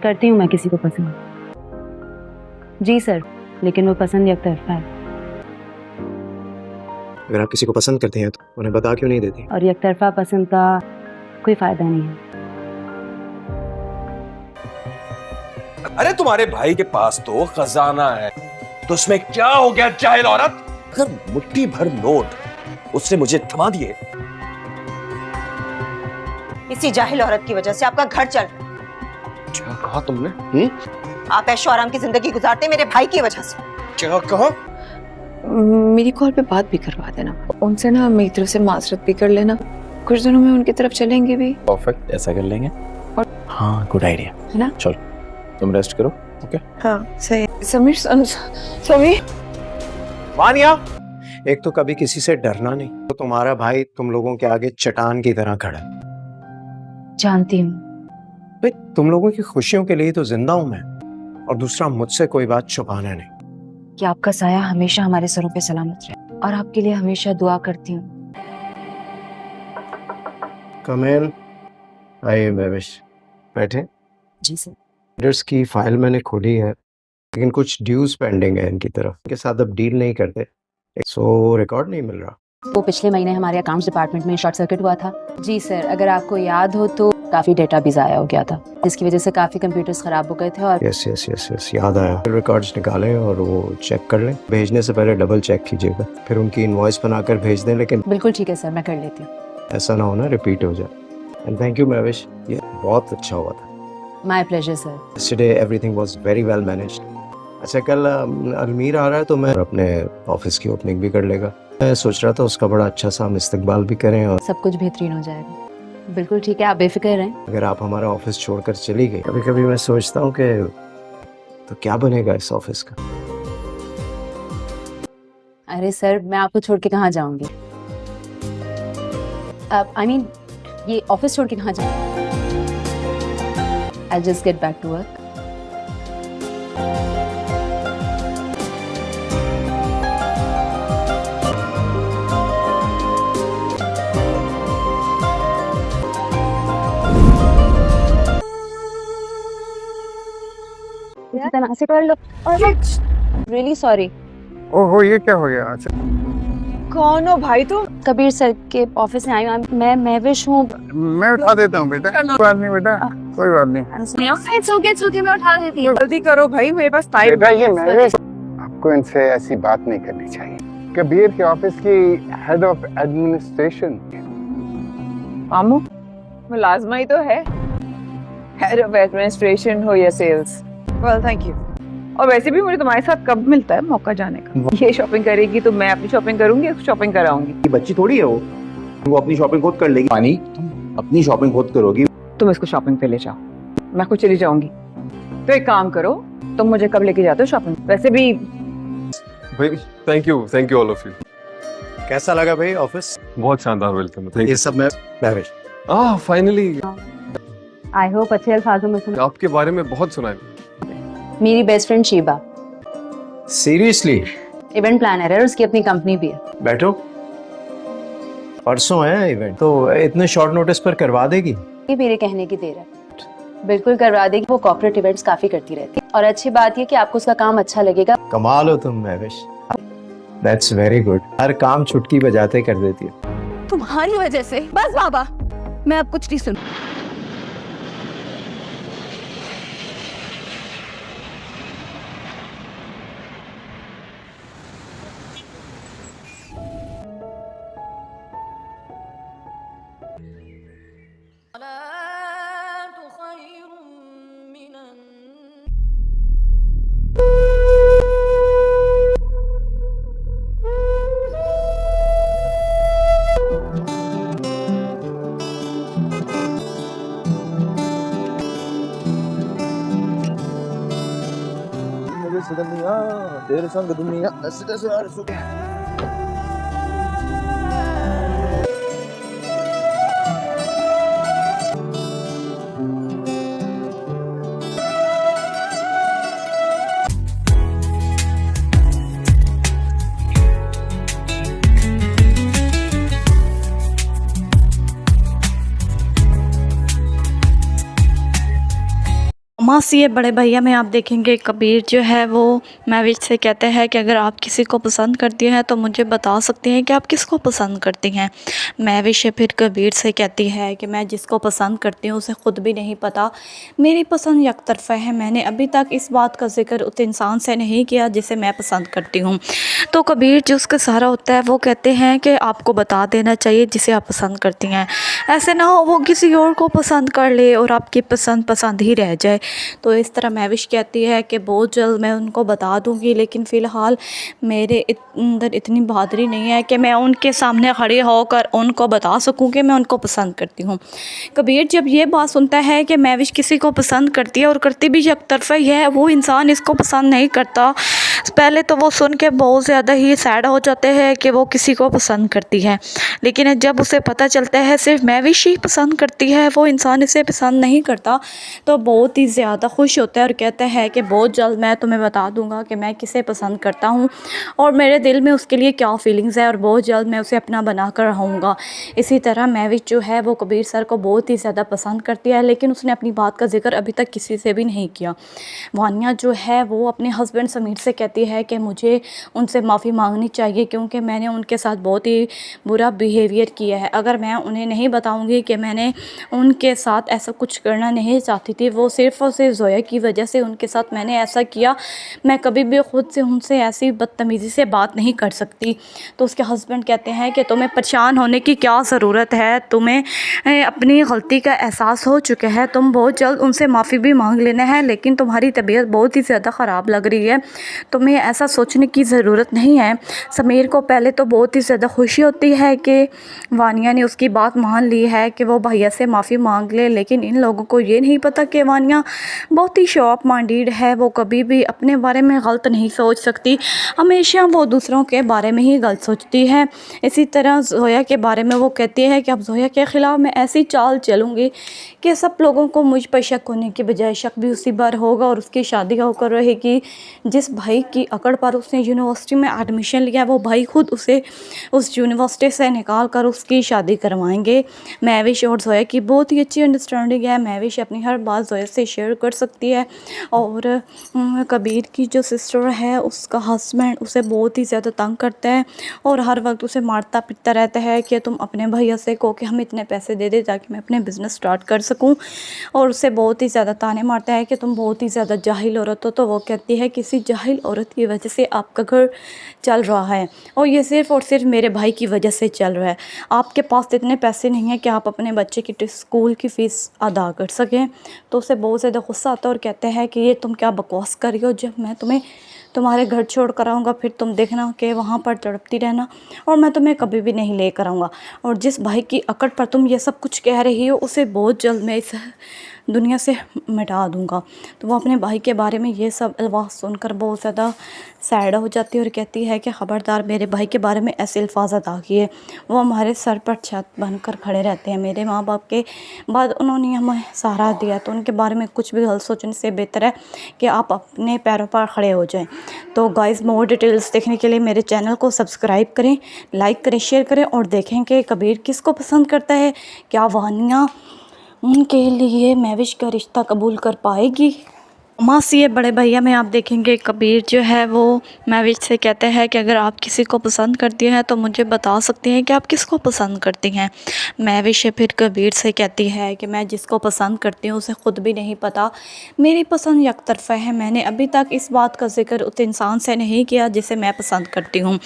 करती हूँ मैं किसी को पसंद। जी सर, लेकिन वो पसंद एक तरफा है। अगर आप किसी को पसंद करते हैं तो उन्हें बता क्यों नहीं देती? और एक तरफा पसंद का कोई फायदा नहीं है। अरे तुम्हारे भाई के पास तो खजाना है, तो उसमें क्या हो गया जाहिल औरत? अगर मुट्ठी भर नोट उसने मुझे थमा दिए। इसी जाहिल औरत की वजह से आपका घर चल रहा है। क्या कहा तुमने? आप ऐशो आराम की जिंदगी गुजारते मेरे भाई की वजह से। क्या कहा? मेरी कॉल पे बात भी करवा देना उनसे ना, मेरी तरफ से माजरत भी कर लेना। कुछ दिनों में उनकी तरफ चलेंगे भी। परफेक्ट, ऐसा कर लेंगे। और हाँ, गुड आइडिया है ना? चलो तुम रेस्ट करो। ओके हाँ सही। समीर वानिया, एक तो कभी किसी से डरना नहीं, तो तुम्हारा भाई तुम लोगों के आगे चट्टान की तरह खड़ा है। जानती हूँ। भाई तुम लोगों की खुशियों के लिए तो जिंदा हूं मैं, और दूसरा मुझसे कोई बात छुपाना नहीं। कि आपका साया हमेशा हमारे सरों पे सलामत रहे, और आपके लिए हमेशा दुआ करती हूँ। कमेल, आइए महविश, बैठे। जी सर। लीडर्स की फाइल मैंने खोली है, लेकिन कुछ ड्यूज पेंडिंग है इनकी तरफ। इनके साथ अब डील नहीं करते, सो रिकॉर्ड नहीं मिल रहा। वो पिछले महीने हमारे अकाउंट्स डिपार्टमेंट में शॉर्ट सर्किट हुआ था। जी सर, अगर आपको याद हो तो काफी डेटा भी जाया हो गया था, जिसकी वजह से काफी कंप्यूटर्स खराब हो गए थे। और यस यस यस यस, याद आया। रिकॉर्ड्स निकालें और वो चेक कर लें। भेजने से पहले डबल चेक कीजिएगा, फिर उनकी इनवॉइस बनाकर भेज दें। लेकिन बिल्कुल ठीक है सर, मैं कर लेती हूँ। ऐसा ना हो ना रिपीट हो जाए। एंड थैंक यू महविश, ये बहुत अच्छा हुआ था। My pleasure sir. Yesterday everything was very well managed. अच्छा, कल अलमीर आ रहा है तो मैं अपने ऑफिस की ओपनिंग भी कर लेगा। मैं सोच रहा था उसका बड़ा अच्छा सा हम इस्तकबाल भी करें। और सब कुछ बेहतरीन हो जाएगा। बिल्कुल ठीक है, आप बेफिक्र रहें। अगर आप हमारा ऑफिस छोड़कर चली गई, कभी कभी मैं सोचता हूँ कि तो क्या बनेगा इस ऑफिस का। अरे सर, मैं आपको छोड़ के कहाँ जाऊंगी? आई मीन ये ऑफिस छोड़ के कहाँ जाऊंगी? I'll just get back to work. इसी तरह से कर लो। Really sorry. ओहो, ये क्या हो गया? अच्छा, कौन हो भाई तुम? कबीर सर के ऑफिस में आई हूँ। मैं महविश हूँ। मैं उठा देता हूँ बेटा, कोई बात नहीं बेटा, कोई बात नहीं। It's okay, मैं उठा देती हूँ। जल्दी करो भाई, मेरे पास टाइम। बेटा ये महविश, आपको इनसे ऐसी बात नहीं करनी चाहिए। कबीर के ऑफिस की हेड ऑफ एडमिनिस्ट्रेशन। मामू, मुलाजमा ही तो है। हेड ऑफ एडमिनिस्ट्रेशन हो या सेल्स। Well thank you. और वैसे भी मुझे तुम्हारे साथ कब मिलता है मौका जाने का? ये शॉपिंग करेगी तो मैं अपनी शॉपिंग करूंगी, शॉपिंग कराऊंगी। ये बच्ची थोड़ी है वो अपनी शॉपिंग खुद कर लेगी। पानी, तुम अपनी शॉपिंग खुद करोगी। तुम इसको शॉपिंग पे ले जाओ, मैं खुद चली जाऊंगी। तो एक काम करो, तुम मुझे कब लेके जाते हो शॉपिंग? वैसे भी भाई thank you all of you. कैसा लगा भाई ऑफिस? बहुत शानदार, वेलकम। ये सब मैं महविश। फाइनली आई होप अच्छे अल्फाजों में सुना। आपके बारे में बहुत सुना है। मेरी best friend Sheeba seriously? Event planner है और उसकी अपनी कंपनी भी है। बैठो। परसों है इवेंट, तो इतने शॉर्ट नोटिस पर करवा देगी? ये मेरे कहने की देर है। बिल्कुल करवा देगी। वो कॉर्पोरेट इवेंट्स काफी करती रहती है, और अच्छी बात ये कि आपको उसका काम अच्छा लगेगा। कमाल हो तुम महविश, दैट्स वेरी गुड। हर काम चुटकी बजाते कर देती है। तुम्हारी वजह से। बस बाबा, मैं अब कुछ नहीं सुन। तेरे संग दुनिया मासी ये बड़े भैया में आप देखेंगे कबीर जो है वो महविश से कहते हैं कि अगर आप किसी को पसंद करती हैं तो मुझे बता सकते हैं कि आप किसको पसंद करती हैं। महविश फिर कबीर से कहती है कि मैं जिसको पसंद करती हूँ उसे ख़ुद भी नहीं पता, मेरी पसंद यकतरफ़ा है, मैंने अभी तक इस बात का जिक्र उस इंसान से नहीं किया जिसे मैं पसंद करती हूँ। तो कबीर जो उसका सहारा होता है वो कहते हैं कि आपको बता देना चाहिए जिसे आप पसंद करती हैं, ऐसे ना हो वो किसी और को पसंद कर ले और आपकी पसंद ही रह जाए। तो इस तरह महविश कहती है कि बहुत जल्द मैं उनको बता दूंगी, लेकिन फ़िलहाल मेरे अंदर इतनी बहादुरी नहीं है कि मैं उनके सामने खड़ी होकर उनको बता सकूं कि मैं उनको पसंद करती हूं। कबीर जब ये बात सुनता है कि महविश किसी को पसंद करती है और करती भी एकतरफ़ा ही है, वो इंसान इसको पसंद नहीं करता, पहले तो वो सुन के बहुत ज़्यादा ही सैड हो जाते हैं कि वो किसी को पसंद करती है। लेकिन जब उसे पता चलता है सिर्फ महविश ही पसंद करती है, वो इंसान इसे पसंद नहीं करता, तो बहुत ही ज़्यादा खुश होता है और कहता है कि बहुत जल्द मैं तुम्हें बता दूंगा कि मैं किसे पसंद करता हूँ और मेरे दिल में उसके लिए क्या फीलिंग्स है और बहुत जल्द मैं उसे अपना बना कर रहूँगा। इसी तरह महविश जो है वो कबीर सर को बहुत ही ज़्यादा पसंद करती है, लेकिन उसने अपनी बात का जिक्र अभी तक किसी से भी नहीं किया। वानिया जो है वो अपने हस्बैंड समीर से कहती है कि मुझे उनसे माफ़ी मांगनी चाहिए क्योंकि मैंने उनके साथ बहुत ही बुरा बिहेवियर किया है। अगर मैं उन्हें नहीं बताऊंगी कि मैंने उनके साथ ऐसा कुछ करना नहीं चाहती थी, वो सिर्फ़ और सिर्फ ज़ोया की वजह से उनके साथ मैंने ऐसा किया, मैं कभी भी ख़ुद से उनसे ऐसी बदतमीज़ी से बात नहीं कर सकती। तो उसके हस्बैंड कहते हैं कि तुम्हें परेशान होने की क्या ज़रूरत है, तुम्हें अपनी गलती का एहसास हो चुका है, तुम बहुत जल्द उनसे माफ़ी भी मांग लेना है, लेकिन तुम्हारी तबीयत बहुत ही ज़्यादा ख़राब लग रही है, तुम्हें ऐसा सोचने की ज़रूरत नहीं है। समीर को पहले तो बहुत ही ज़्यादा खुशी होती है कि वानिया ने उसकी बात मान ली है कि वो भैया से माफ़ी मांग ले, लेकिन इन लोगों को ये नहीं पता कि वानिया बहुत ही शॉर्प माइंडेड है, वो कभी भी अपने बारे में गलत नहीं सोच सकती, हमेशा वो दूसरों के बारे में ही गलत सोचती है। इसी तरह ज़ोया के बारे में वो कहती है कि अब ज़ोया के ख़िलाफ़ मैं ऐसी चाल चलूँगी कि सब लोगों को मुझ पर शक होने के बजाय शक भी उसी बार होगा और उसकी शादी होकर रहेगी जिस भाई की अकड़ पर उसने यूनिवर्सिटी में एडमिशन लिया, वो भाई खुद उसे उस यूनिवर्सिटी से निकाल कर उसकी शादी करवाएंगे। महविश और ज़ोया की बहुत ही अच्छी अंडरस्टैंडिंग है, महविश अपनी हर बात ज़ोया से शेयर कर सकती है और कबीर की जो सिस्टर है उसका हस्बैंड उसे बहुत ही ज़्यादा तंग करता है और हर वक्त उसे मारता पीटता रहता है कि तुम अपने भैया से कहो कि हम इतने पैसे दे दे ताकि मैं अपने बिज़नेस स्टार्ट कर सकूं, और उसे बहुत ही ज़्यादा ताने मारता है कि तुम बहुत ही ज़्यादा जाहिल औरत हो। तो वो कहती है किसी जाहिल औरत की वजह से आपका घर चल रहा है और ये सिर्फ़ और सिर्फ मेरे भाई की वजह से चल रहा है, आपके पास इतने पैसे नहीं हैं कि आप अपने बच्चे की स्कूल की फ़ीस अदा कर सकें। तो उसे बहुत ज़्यादा गुस्सा आता है और कहते हैं कि ये तुम क्या बकवास कर रही हो, जब मैं तुम्हें तुम्हारे घर छोड़ कर आऊँगा फिर तुम देखना कि वहाँ पर तड़पती रहना और मैं तुम्हें कभी भी नहीं लेकर आऊँगा, और जिस भाई की अकड़ पर तुम ये सब कुछ कह रही हो उसे बहुत जल्द मैं इस दुनिया से मिटा दूँगा। तो वो अपने भाई के बारे में ये सब अल्फाज सुनकर बहुत ज़्यादा सैड हो जाती है और कहती है कि ख़बरदार मेरे भाई के बारे में ऐसे अल्फाज अदा किए, वो हमारे सर पर छत बनकर खड़े रहते हैं, मेरे माँ बाप के बाद उन्होंने हमें सहारा दिया, तो उनके बारे में कुछ भी गलत सोचने से बेहतर है कि आप अपने पैरों पर खड़े हो जाएं। तो गाइज़ मोर डिटेल्स देखने के लिए मेरे चैनल को सब्सक्राइब करें, लाइक करें, शेयर करें और देखें कि कबीर किसको पसंद करता है, क्या वानिया उनके लिए महविश का रिश्ता कबूल कर पाएगी। मासी ये बड़े भैया में आप देखेंगे कबीर जो है वो महविश से कहते हैं कि अगर आप किसी को पसंद करती हैं तो मुझे बता सकते हैं कि आप किसको पसंद करती हैं। महविश फिर कबीर से कहती है कि मैं जिसको पसंद करती हूँ उसे ख़ुद भी नहीं पता, मेरी पसंद यकतरफ़ा है, मैंने अभी तक इस बात का जिक्र उस इंसान से नहीं किया जिसे मैं पसंद करती हूँ।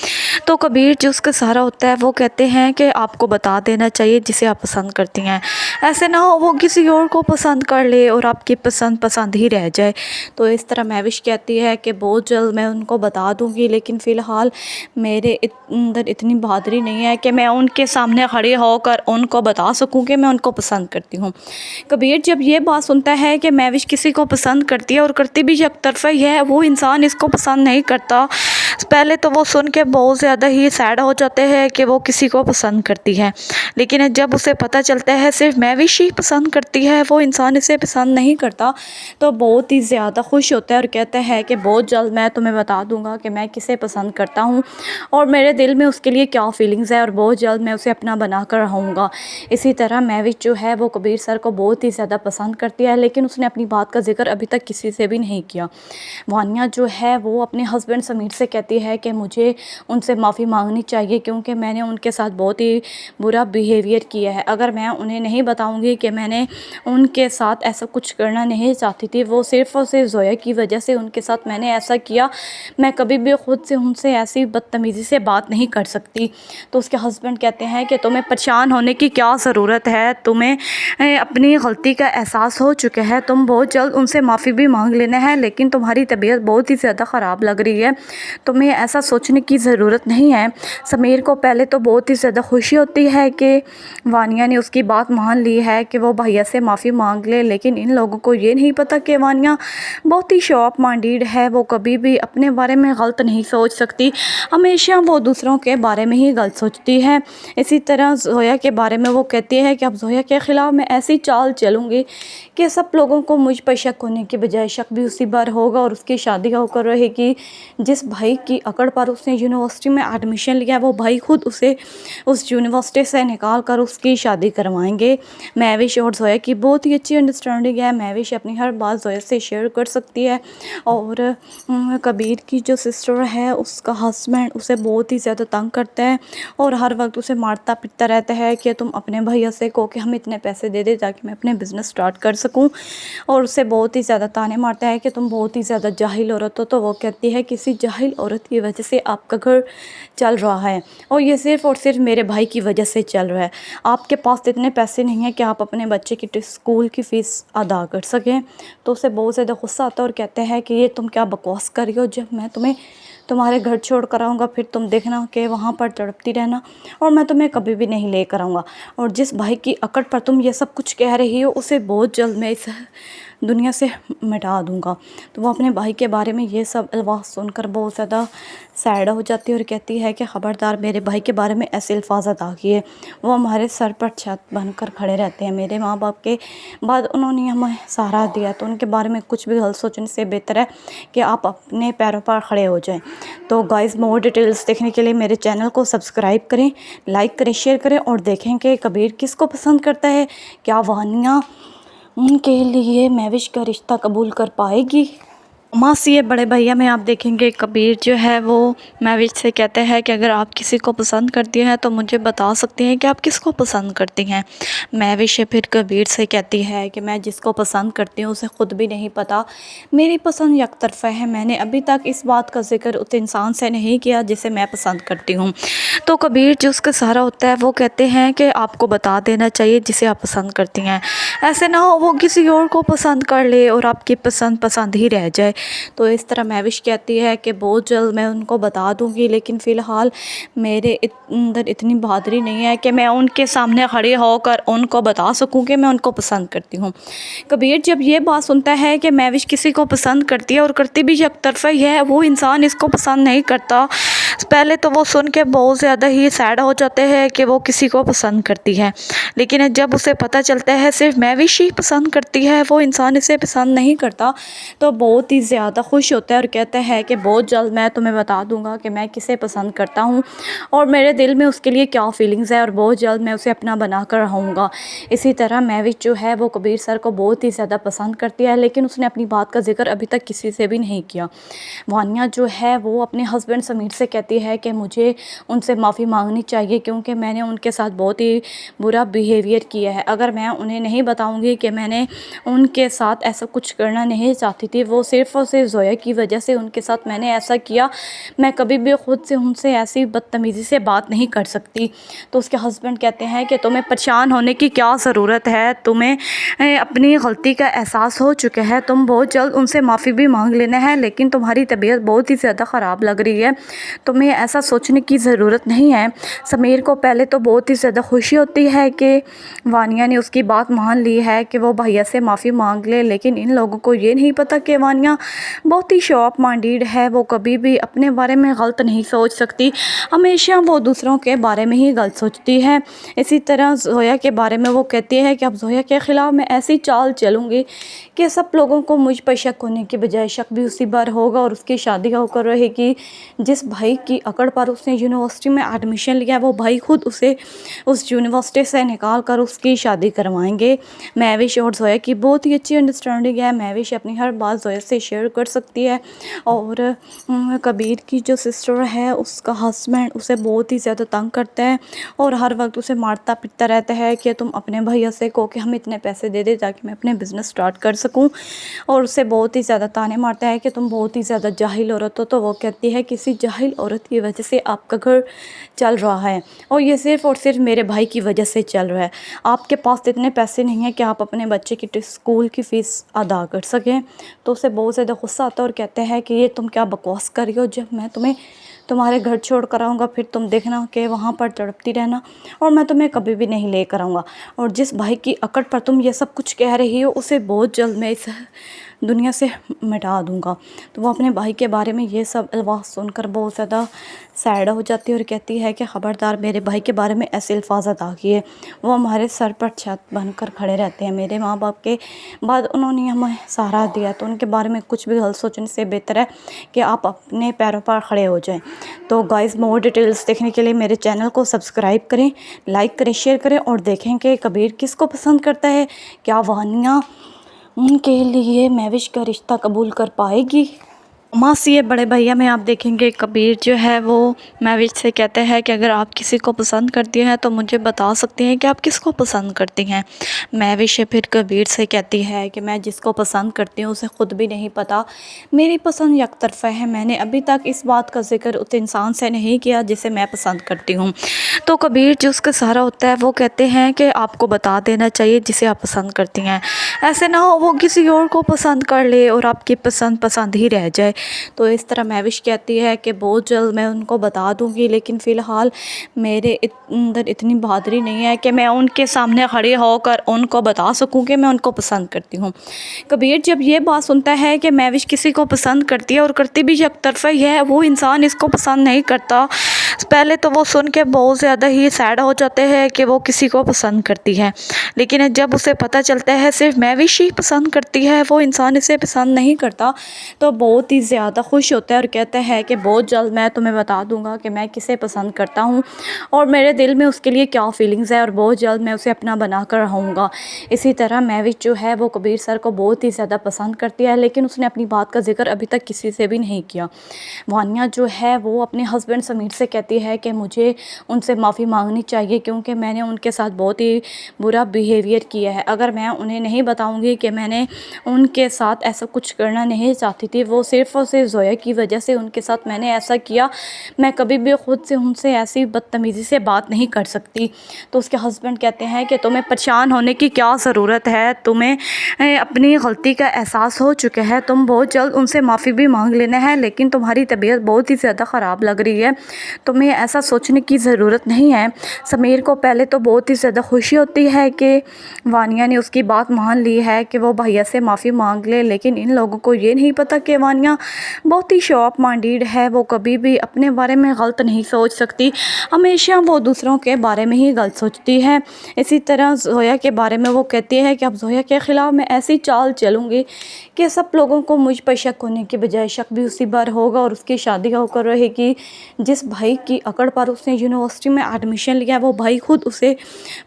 तो कबीर जो उसका सहारा होता है वो कहते हैं कि आपको बता देना चाहिए जिसे आप पसंद करती हैं, ऐसे ना हो वो किसी और को पसंद कर ले और आपकी पसंद ही रह जाए। तो इस तरह महविश कहती है कि बहुत जल्द मैं उनको बता दूंगी, लेकिन फ़िलहाल मेरे अंदर इतनी बहादुरी नहीं है कि मैं उनके सामने खड़ी होकर उनको बता सकूं कि मैं उनको पसंद करती हूं। कबीर जब ये बात सुनता है कि महविश किसी को पसंद करती है और करती भी एकतरफ़ा ही है, वो इंसान इसको पसंद नहीं करता, पहले तो वो सुन के बहुत ज़्यादा ही सैड हो जाते हैं कि वो किसी को पसंद करती है, लेकिन जब उसे पता चलता है सिर्फ मैविश ही पसंद करती है, वो इंसान इसे पसंद नहीं करता, तो बहुत ही ज़्यादा खुश होता है और कहता है कि बहुत जल्द मैं तुम्हें बता दूंगा कि मैं किसे पसंद करता हूँ और मेरे दिल में उसके लिए क्या फीलिंग्स है और बहुत जल्द मैं उसे अपना बना कर रहूँगा। इसी तरह मैविश जो है वो कबीर सर को बहुत ही ज़्यादा पसंद करती है, लेकिन उसने अपनी बात का जिक्र अभी तक किसी से भी नहीं किया। वानिया जो है वो अपने हस्बैंड समीर से कहती है कि मुझे उनसे माफ़ी मांगनी चाहिए क्योंकि मैंने उनके साथ बहुत ही बुरा बिहेवियर किया है। अगर मैं उन्हें नहीं बताऊंगी कि मैंने उनके साथ ऐसा कुछ करना नहीं चाहती थी, वो सिर्फ़ और सिर्फ ज़ोया की वजह से उनके साथ मैंने ऐसा किया, मैं कभी भी ख़ुद से उनसे ऐसी बदतमीज़ी से बात नहीं कर सकती। तो उसके हस्बैंड कहते हैं कि तुम्हें परेशान होने की क्या ज़रूरत है, तुम्हें अपनी गलती का एहसास हो चुका है, तुम बहुत जल्द उनसे माफ़ी भी मांग लेना है, लेकिन तुम्हारी तबीयत बहुत ही ज़्यादा ख़राब लग रही है, तुम्हें ऐसा सोचने की ज़रूरत नहीं है। समीर को पहले तो बहुत ही ज़्यादा खुशी होती है कि वानिया ने उसकी बात मान ली है कि वो भैया से माफ़ी मांग ले, लेकिन इन लोगों को ये नहीं पता कि वानिया बहुत ही शॉर्प माइंडेड है, वो कभी भी अपने बारे में गलत नहीं सोच सकती, हमेशा वो दूसरों के बारे में ही गलत सोचती है। इसी तरह ज़ोया के बारे में वो कहती है कि अब ज़ोया के ख़िलाफ़ मैं ऐसी चाल चलूँगी कि सब लोगों को मुझ पर शक होने के बजाय शक भी उसी बार होगा और उसकी शादी होकर रहेगी। जिस भाई की अकड़ पर उसने यूनिवर्सिटी में एडमिशन लिया, वो भाई खुद उसे उस यूनिवर्सिटी से निकाल कर उसकी शादी करवाएंगे। मैविश और ज़ोया की बहुत ही अच्छी अंडरस्टैंडिंग है, मैविश अपनी हर बात ज़ोया से शेयर कर सकती है और कबीर की जो सिस्टर है उसका हस्बैंड उसे बहुत ही ज़्यादा तंग करता है और हर वक्त उसे मारता पीटता रहता है कि तुम अपने भैया से कहो कि हम इतने पैसे दे दे ताकि मैं अपने बिज़नेस स्टार्ट कर सकूं, और उसे बहुत ही ज़्यादा ताने मारता है कि तुम बहुत ही ज़्यादा जाहिल औरत हो। तो वो कहती है किसी जाहिल औरत की वजह से आपका घर चल रहा है और ये सिर्फ़ और सिर्फ मेरे भाई की वजह से चल रहा है, आपके पास इतने पैसे नहीं हैं कि आप अपने बच्चे की स्कूल की फ़ीस अदा कर सकें। तो उसे बहुत ज़्यादा गुस्सा आता है और कहते हैं कि ये तुम क्या बकवास कर रही हो, जब मैं तुम्हें तुम्हारे घर छोड़ कर आऊँगा फिर तुम देखना कि वहाँ पर तड़पती रहना और मैं तुम्हें कभी भी नहीं लेकर आऊँगा, और जिस भाई की अकड़ पर तुम ये सब कुछ कह रही हो उसे बहुत जल्द मैं इस दुनिया से मिटा दूँगा। तो वो अपने भाई के बारे में ये सब अल्फाज सुनकर बहुत ज़्यादा सैड हो जाती है और कहती है कि ख़बरदार मेरे भाई के बारे में ऐसे अल्फाज अदा किए, वो हमारे सर पर छत बनकर खड़े रहते हैं, मेरे माँ बाप के बाद उन्होंने हमें सहारा दिया, तो उनके बारे में कुछ भी गलत सोचने से बेहतर है कि आप अपने पैरों पर खड़े हो जाएं। तो गाइज़ मोर डिटेल्स देखने के लिए मेरे चैनल को सब्सक्राइब करें, लाइक करें, शेयर करें और देखें कि कबीर किसको पसंद करता है, क्या वानिया उनके लिए मैविश का रिश्ता कबूल कर पाएगी। मासी ये बड़े भैया में आप देखेंगे कबीर जो है वो मैविश से कहते हैं कि अगर आप किसी को पसंद करती हैं तो मुझे बता सकते हैं कि आप किसको पसंद करती हैं। मैविश फिर कबीर से कहती है कि मैं जिसको पसंद करती हूँ उसे ख़ुद भी नहीं पता, मेरी पसंद यकतरफ़ा है, मैंने अभी तक इस बात का जिक्र उस इंसान से नहीं किया जिसे मैं पसंद करती हूँ। तो कबीर जो उसका सहारा होता है वो कहते हैं कि आपको बता देना चाहिए जिसे आप पसंद करती हैं, ऐसे ना हो वो किसी और को पसंद कर ले और आपकी पसंद पसंद ही रह जाए। तो इस तरह मैविश कहती है कि बहुत जल्द मैं उनको बता दूंगी, लेकिन फ़िलहाल मेरे अंदर इतनी बहादुरी नहीं है कि मैं उनके सामने खड़ी होकर उनको बता सकूं कि मैं उनको पसंद करती हूं। कबीर जब ये बात सुनता है कि मैविश किसी को पसंद करती है और करती भी एकतरफ़ा ही है, वो इंसान इसको पसंद नहीं करता, पहले तो वो सुन के बहुत ज़्यादा ही सैड हो जाते हैं कि वो किसी को पसंद करती है, लेकिन जब उसे पता चलता है सिर्फ मैविश ही पसंद करती है, वो इंसान इसे पसंद नहीं करता, तो बहुत ही ज़्यादा खुश होता है और कहता है कि बहुत जल्द मैं तुम्हें बता दूंगा कि मैं किसे पसंद करता हूँ और मेरे दिल में उसके लिए क्या फीलिंग्स है और बहुत जल्द मैं उसे अपना बना कर रहूँगा। इसी तरह मैविश जो है वो कबीर सर को बहुत ही ज़्यादा पसंद करती है, लेकिन उसने अपनी बात का जिक्र अभी तक किसी से भी नहीं किया। वानिया जो है वो अपने हस्बैंड समीर से कहती है कि मुझे उनसे माफ़ी मांगनी चाहिए क्योंकि मैंने उनके साथ बहुत ही बुरा बिहेवियर किया है, अगर मैं उन्हें नहीं बताऊंगी कि मैंने उनके साथ ऐसा कुछ करना नहीं चाहती थी, वो सिर्फ़ और सिर्फ ज़ोया की वजह से उनके साथ मैंने ऐसा किया, मैं कभी भी ख़ुद से उनसे ऐसी बदतमीज़ी से बात नहीं कर सकती। तो उसके हस्बैंड कहते हैं कि तुम्हें परेशान होने की क्या ज़रूरत है, तुम्हें अपनी गलती का एहसास हो चुका है, तुम बहुत जल्द उनसे माफ़ी भी मांग लेना है, लेकिन तुम्हारी तबीयत बहुत ही ज़्यादा ख़राब लग रही है, तुम्हें तुम्हें ऐसा सोचने की ज़रूरत नहीं है। समीर को पहले तो बहुत ही ज़्यादा खुशी होती है कि वानिया ने उसकी बात मान ली है कि वो भैया से माफ़ी मांग ले, लेकिन इन लोगों को ये नहीं पता कि वानिया बहुत ही शॉर्ट माइंडेड है। वो कभी भी अपने बारे में गलत नहीं सोच सकती, हमेशा वो दूसरों के बारे में ही गलत सोचती है। इसी तरह जोया के बारे में वो कहती है कि अब जोया के ख़िलाफ़ मैं ऐसी चाल चलूँगी कि सब लोगों को मुझ पर शक होने के बजाय शक भी उसी बार होगा और उसकी शादी होकर रहेगी। जिस भाई की अकड़ पर उसने यूनिवर्सिटी में एडमिशन लिया, वो भाई खुद उसे उस यूनिवर्सिटी से निकाल कर उसकी शादी करवाएंगे। महविश और जोया की बहुत ही अच्छी अंडरस्टैंडिंग है। महविश अपनी हर बात जोया से शेयर कर सकती है। और कबीर की जो सिस्टर है, उसका हस्बैंड उसे बहुत ही ज़्यादा तंग करता है और हर वक्त उसे मारता पीटता रहता है कि तुम अपने भैया से कहो कि हम इतने पैसे दे दे ताकि मैं अपने बिज़नेस स्टार्ट कर सकूं। और उसे बहुत ही ज़्यादा ताने मारता है कि तुम बहुत ही ज़्यादा जाहिल औरत हो। तो वो कहती है किसी जाहिल औरत की वजह से आपका घर चल रहा है और ये सिर्फ़ और सिर्फ मेरे भाई की वजह से चल रहा है। आपके पास इतने पैसे नहीं हैं कि आप अपने बच्चे की स्कूल की फ़ीस अदा कर सकें। तो उसे बहुत ज़्यादा गुस्सा आता है और कहते हैं कि ये तुम क्या बकवास कर रही हो, जब मैं तुम्हें तुम्हारे घर छोड़ कर आऊँगा फिर तुम देखना कि वहाँ पर तड़पती रहना और मैं तुम्हें कभी भी नहीं लेकर आऊँगा। और जिस भाई की अकड़ पर तुम ये सब कुछ कह रही हो, उसे बहुत जल्द मैं इस दुनिया से मिटा दूँगा। तो वो अपने भाई के बारे में ये सब अल्फाज सुनकर बहुत ज़्यादा सैड हो जाती है और कहती है कि ख़बरदार मेरे भाई के बारे में ऐसे अल्फाज अदा किए, वो हमारे सर पर छत बनकर खड़े रहते हैं। मेरे माँ बाप के बाद उन्होंने हमें सहारा दिया, तो उनके बारे में कुछ भी गलत सोचने से बेहतर है कि आप अपने पैरों पर खड़े हो जाएं। तो गाइज़, मोर डिटेल्स देखने के लिए मेरे चैनल को सब्सक्राइब करें, लाइक करें, शेयर करें और देखें कि कबीर किसको पसंद करता है। क्या वानिया उनके लिए महविश का रिश्ता कबूल कर पाएगी? मासी ये बड़े भैया में आप देखेंगे कबीर जो है वो महविश से कहते हैं कि अगर आप किसी को पसंद करती हैं तो मुझे बता सकते हैं कि आप किसको पसंद करती हैं। महविश फिर कबीर से कहती है कि मैं जिसको पसंद करती हूँ उसे ख़ुद भी नहीं पता, मेरी पसंद यकतरफ़ा है। मैंने अभी तक इस बात का जिक्र उस इंसान से नहीं किया जिसे मैं पसंद करती हूँ। तो कबीर जो उसका सहारा होता है वो कहते हैं कि आपको बता देना चाहिए जिसे आप पसंद करती हैं, ऐसे ना हो वो किसी और को पसंद कर ले और आपकी पसंद पसंद ही रह जाए। तो इस तरह महविश कहती है कि बहुत जल्द मैं उनको बता दूंगी, लेकिन फ़िलहाल मेरे अंदर इतनी बहादुरी नहीं है कि मैं उनके सामने खड़ी होकर उनको बता सकूं कि मैं उनको पसंद करती हूं। कबीर जब ये बात सुनता है कि महविश किसी को पसंद करती है और करती भी एकतरफ़ा ही है, वो इंसान इसको पसंद नहीं करता, पहले तो वो सुन के बहुत ज़्यादा ही सैड हो जाते हैं कि वो किसी को पसंद करती है। लेकिन जब उसे पता चलता है सिर्फ महविश ही पसंद करती है, वो इंसान इसे पसंद नहीं करता, तो बहुत ही ज़्यादा खुश होता है और कहता है कि बहुत जल्द मैं तुम्हें बता दूंगा कि मैं किसे पसंद करता हूँ और मेरे दिल में उसके लिए क्या फीलिंग्स है और बहुत जल्द मैं उसे अपना बना कर रहूँगा। इसी तरह महविश जो है वो कबीर सर को बहुत ही ज़्यादा पसंद करती है, लेकिन उसने अपनी बात का जिक्र अभी तक किसी से भी नहीं किया। वानिया जो है वो अपने हस्बैंड समीर से कहती है कि मुझे उनसे माफ़ी मांगनी चाहिए क्योंकि मैंने उनके साथ बहुत ही बुरा बिहेवियर किया है। अगर मैं उन्हें नहीं बताऊंगी कि मैंने उनके साथ ऐसा कुछ करना नहीं चाहती थी, वो सिर्फ़ और सिर्फ जोया की वजह से उनके साथ मैंने ऐसा किया, मैं कभी भी ख़ुद से उनसे ऐसी बदतमीज़ी से बात नहीं कर सकती। तो उसके हस्बैंड कहते हैं कि तुम्हें परेशान होने की क्या ज़रूरत है, तुम्हें अपनी गलती का एहसास हो चुका है, तुम बहुत जल्द उनसे माफ़ी भी मांग लेना है, लेकिन तुम्हारी तबीयत बहुत ही ज़्यादा ख़राब लग रही है, तुम्हें ऐसा सोचने की ज़रूरत नहीं है। समीर को पहले तो बहुत ही ज़्यादा खुशी होती है कि वानिया ने उसकी बात मान ली है कि वो भैया से माफ़ी मांग ले, लेकिन इन लोगों को ये नहीं पता कि वानिया बहुत ही शॉर्ट माइंडेड है, वो कभी भी अपने बारे में गलत नहीं सोच सकती, हमेशा वो दूसरों के बारे में ही गलत सोचती है। इसी तरह जोया के बारे में वो कहती है कि अब जोया के ख़िलाफ़ मैं ऐसी चाल चलूँगी कि सब लोगों को मुझ पर शक होने के बजाय शक भी उसी बार होगा और उसकी शादी होकर रहेगी। जिस भाई की अकड़ पर उसने यूनिवर्सिटी में एडमिशन लिया, वो भाई खुद उसे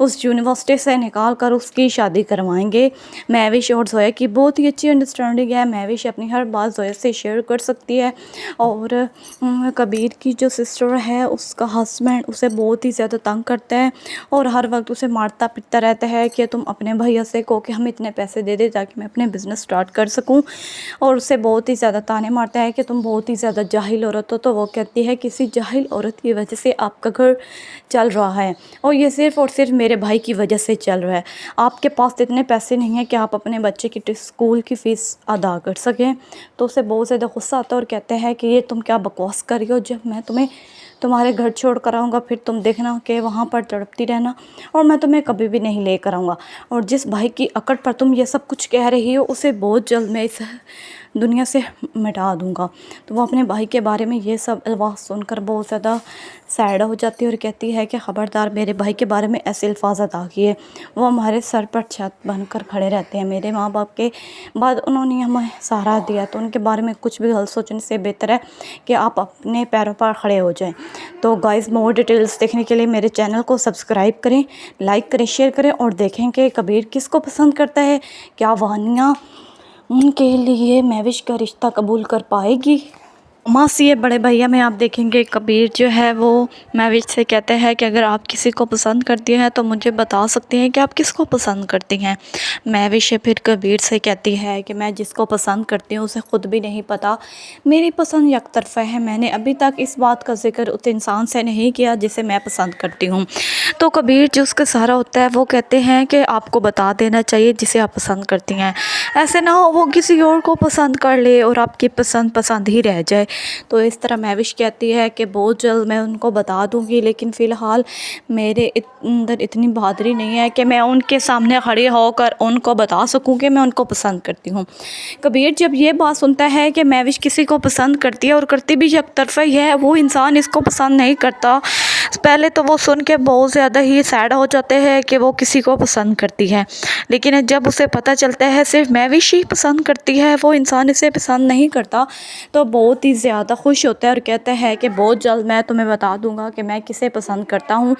उस यूनिवर्सिटी से निकाल कर उसकी शादी करवाएंगे। महविश और जोया की बहुत ही अच्छी अंडरस्टैंडिंग है। महविश अपनी हर बात जोया से शेयर कर सकती है। और कबीर की जो सिस्टर है, उसका हस्बैंड उसे बहुत ही ज़्यादा तंग करता है और हर वक्त उसे मारता पीटता रहता है कि तुम अपने भैया से कहो कि हम इतने पैसे दे दे ताकि मैं अपने बिज़नेस स्टार्ट कर सकूं। और उसे बहुत ही ज़्यादा ताने मारता है कि तुम बहुत ही ज़्यादा जाहिल औरत हो। तो वो कहती है किसी जाहिल औरत औरत की वजह से आपका घर चल रहा है और ये सिर्फ़ और सिर्फ मेरे भाई की वजह से चल रहा है। आपके पास इतने पैसे नहीं हैं कि आप अपने बच्चे की स्कूल की फ़ीस अदा कर सकें। तो उसे बहुत ज़्यादा गुस्सा आता है और कहते हैं कि ये तुम क्या बकवास कर रही हो, जब मैं तुम्हें तुम्हारे घर छोड़ कर आऊँगा फिर तुम देखना कि वहाँ पर तड़पती रहना और मैं तुम्हें कभी भी नहीं लेकर आऊँगा। और जिस भाई की अकड़ पर तुम ये सब कुछ कह रही हो उसे बहुत जल्द मैं इस दुनिया से मिटा दूँगा। तो वो अपने भाई के बारे में ये सब अल्फाज सुनकर बहुत ज़्यादा सैड हो जाती है और कहती है कि ख़बरदार मेरे भाई के बारे में ऐसे अल्फाज अदा किए, वो हमारे सर पर छत बनकर खड़े रहते हैं। मेरे माँ बाप के बाद उन्होंने हमें सहारा दिया, तो उनके बारे में कुछ भी गलत सोचने से बेहतर है कि आप अपने पैरों पर खड़े हो जाएं। तो गाइस, मोर डिटेल्स देखने के लिए मेरे चैनल को सब्सक्राइब करें, लाइक करें, शेयर करें और देखें कि कबीर किसको पसंद करता है। क्या वानिया उनके लिए महविश का रिश्ता कबूल कर पाएगी? मासी ये बड़े भैया में आप देखेंगे कबीर जो है वो महविश से कहते हैं कि अगर आप किसी को पसंद करती हैं तो मुझे बता सकते हैं कि आप किसको पसंद करती हैं। महविश फिर कबीर से कहती है कि मैं जिसको पसंद करती हूँ उसे ख़ुद भी नहीं पता, मेरी पसंद यकतरफ़ा है, मैंने अभी तक इस बात का जिक्र उस इंसान से नहीं किया जिसे मैं पसंद करती हूँ। तो कबीर जो उसका सहारा होता है वो कहते हैं कि आपको बता देना चाहिए जिसे आप पसंद करती हैं, ऐसे ना हो वो किसी और को पसंद कर ले और आपकी पसंद ही रह जाए। तो इस तरह महविश कहती है कि बहुत जल्द मैं उनको बता दूंगी, लेकिन फ़िलहाल मेरे अंदर इतनी बहादुरी नहीं है कि मैं उनके सामने खड़ी होकर उनको बता सकूं कि मैं उनको पसंद करती हूं। कबीर जब ये बात सुनता है कि महविश किसी को पसंद करती है और करती भी एकतरफ़ा ही है, वो इंसान इसको पसंद नहीं करता, पहले तो वो सुन के बहुत ज़्यादा ही सैड हो जाते हैं कि वो किसी को पसंद करती है। लेकिन जब उसे पता चलता है सिर्फ महविश ही पसंद करती है, वो इंसान इसे पसंद नहीं करता, तो बहुत ही ज़्यादा खुश होता है और कहता है कि बहुत जल्द मैं तुम्हें बता दूंगा कि मैं किसे पसंद करता हूँ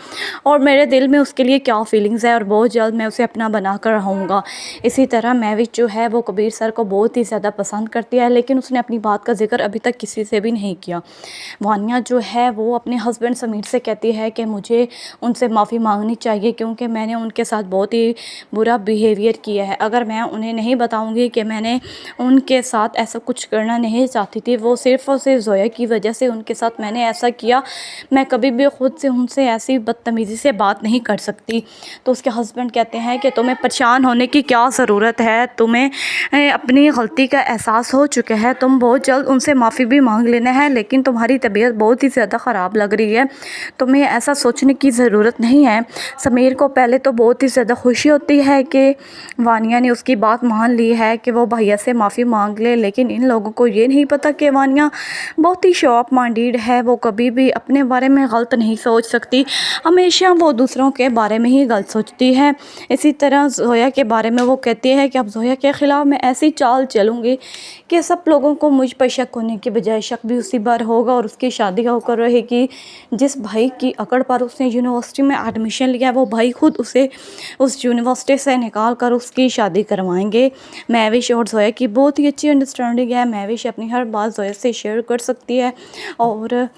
और मेरे दिल में उसके लिए क्या फीलिंग्स है और बहुत जल्द मैं उसे अपना बना कर रहूँगा। इसी तरह महविश जो है वो कबीर सर को बहुत ही ज़्यादा पसंद करती है, लेकिन उसने अपनी बात का जिक्र अभी तक किसी से भी नहीं किया। वानिया जो है वो अपने हस्बैंड समीर से कहती है कि मुझे उनसे माफ़ी मांगनी चाहिए क्योंकि मैंने उनके साथ बहुत ही बुरा बिहेवियर किया है। अगर मैं उन्हें नहीं बताऊंगी कि मैंने उनके साथ ऐसा कुछ करना नहीं चाहती थी, वो सिर्फ़ और सिर्फ जोया की वजह से उनके साथ मैंने ऐसा किया, मैं कभी भी ख़ुद से उनसे ऐसी बदतमीज़ी से बात नहीं कर सकती। तो उसके हस्बैंड कहते हैं कि तुम्हें परेशान होने की क्या ज़रूरत है, तुम्हें अपनी गलती का एहसास हो चुका है, तुम बहुत जल्द उनसे माफ़ी भी मांग लेना है, लेकिन तुम्हारी तबीयत बहुत ही ज़्यादा ख़राब लग रही है, तुम्हें ऐसा सोचने की ज़रूरत नहीं है। समीर को पहले तो बहुत ही ज़्यादा खुशी होती है कि वानिया ने उसकी बात मान ली है कि वो भैया से माफ़ी मांग ले, लेकिन इन लोगों को ये नहीं पता कि वानिया बहुत ही शॉर्प माइंडेड है, वो कभी भी अपने बारे में गलत नहीं सोच सकती, हमेशा वो दूसरों के बारे में ही गलत सोचती है। इसी तरह जोया के बारे में वो कहती है कि अब जोया के ख़िलाफ़ मैं ऐसी चाल चलूँगी कि सब लोगों को मुझ पर शक होने के बजाय शक भी उसी बार होगा और उसकी शादी होकर रहेगी। जिस भाई की अकड़ पर उसने यूनिवर्सिटी में एडमिशन लिया, वो भाई खुद उसे उस यूनिवर्सिटी से निकाल कर उसकी शादी करवाएंगे। महविश और जोया की बहुत ही अच्छी अंडरस्टैंडिंग है, महविश अपनी हर बात जोया से शेयर कर सकती है। और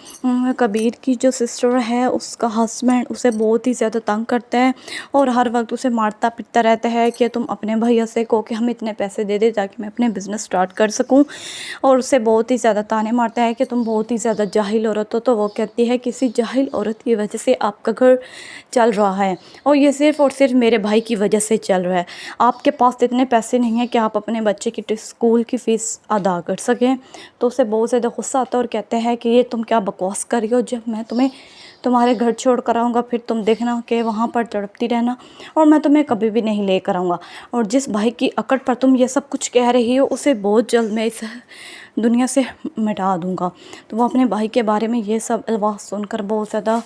कबीर की जो सिस्टर है उसका हस्बैंड उसे बहुत ही ज़्यादा तंग करता है और हर वक्त उसे मारता पीटता रहता है कि तुम अपने भैया से कहो कि हम इतने पैसे दे दे ताकि मैं अपने बिज़नेस स्टार्ट कर सकूं, और उसे बहुत ही ज़्यादा ताने मारता है कि तुम बहुत ही ज़्यादा जाहिल औरत हो। तो वो कहती है किसी जाहिल औरत की वजह से आपका घर चल रहा है और ये सिर्फ़ और सिर्फ मेरे भाई की वजह से चल रहा है। आपके पास इतने पैसे नहीं हैं कि आप अपने बच्चे की स्कूल की फ़ीस अदा कर सकें। तो उसे बहुत ज़्यादा गुस्सा आता है और कहते हैं कि ये तुम क्या बकवास कर रही हो, जब मैं तुम्हें तुम्हारे घर छोड़ कर आऊँगा फिर तुम देखना कि वहाँ पर तड़पती रहना और मैं तुम्हें कभी भी नहीं लेकर आऊँगा। और जिस भाई की अकड़ पर तुम ये सब कुछ कह रही हो उसे बहुत जल्द मैं इस दुनिया से मिटा दूँगा। तो वो अपने भाई के बारे में ये सब अल्फाज सुनकर बहुत ज़्यादा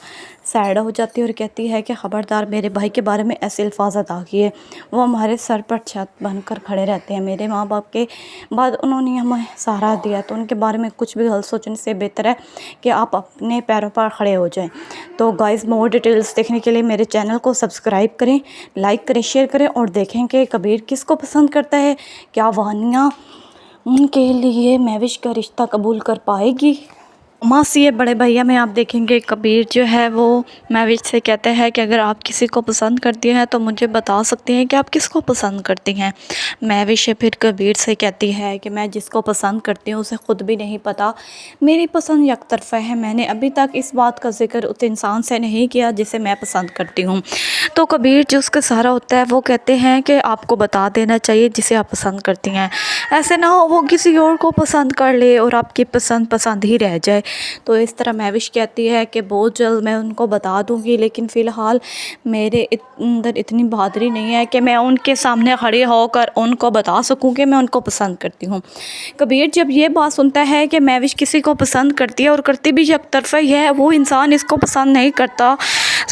सैड हो जाती है और कहती है कि ख़बरदार मेरे भाई के बारे में ऐसे अल्फाज अदा किए, वो हमारे सर पर छत बनकर खड़े रहते हैं। मेरे माँ बाप के बाद उन्होंने हमें सहारा दिया, तो उनके बारे में कुछ भी गलत सोचने से बेहतर है कि आप अपने पैरों पर खड़े हो जाएं। तो गाइस, मोर डिटेल्स देखने के लिए मेरे चैनल को सब्सक्राइब करें, लाइक करें, शेयर करें और देखें कि कबीर किसको पसंद करता है। क्या वानिया उनके लिए महविश का रिश्ता कबूल कर पाएगी? मासी ये बड़े भैया में आप देखेंगे कबीर जो है वो महविश से कहते हैं कि अगर आप किसी को पसंद करती हैं तो मुझे बता सकते हैं कि आप किसको पसंद करती हैं। महविश फिर कबीर से कहती है कि मैं जिसको पसंद करती हूँ उसे ख़ुद भी नहीं पता, मेरी पसंद यकतरफ़ा है, मैंने अभी तक इस बात का जिक्र उस इंसान से नहीं किया जिसे मैं पसंद करती हूँ। तो कबीर जो उसका सहारा होता है वो कहते हैं कि आपको बता देना चाहिए जिसे आप पसंद करती हैं, ऐसे ना हो वो किसी और को पसंद कर ले और आपकी पसंद पसंद ही रह जाए। तो इस तरह महविश कहती है कि बहुत जल्द मैं उनको बता दूंगी, लेकिन फ़िलहाल मेरे अंदर इतनी बहादुरी नहीं है कि मैं उनके सामने खड़ी होकर उनको बता सकूं कि मैं उनको पसंद करती हूं। कबीर जब ये बात सुनता है कि महविश किसी को पसंद करती है और करती भी एकतरफ़ा ही है, वो इंसान इसको पसंद नहीं करता,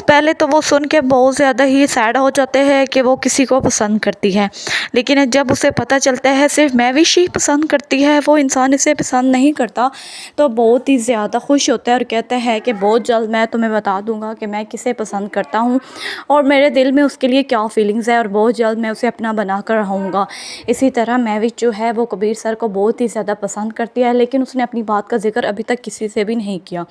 पहले तो वो सुन के बहुत ज़्यादा ही सैड हो जाते हैं कि वो किसी को पसंद करती है, लेकिन जब उसे पता चलता है सिर्फ महविश ही पसंद करती है, वो इंसान इसे पसंद नहीं करता, तो बहुत ही ज़्यादा खुश होता है और कहता है कि बहुत जल्द मैं तुम्हें बता दूंगा कि मैं किसे पसंद करता हूँ और मेरे दिल में उसके लिए क्या फीलिंग्स है और बहुत जल्द मैं उसे अपना बना कर रहूँगा। इसी तरह महविश जो है वो कबीर सर को बहुत ही ज़्यादा पसंद करती है, लेकिन उसने अपनी बात का जिक्र अभी तक किसी से भी नहीं किया।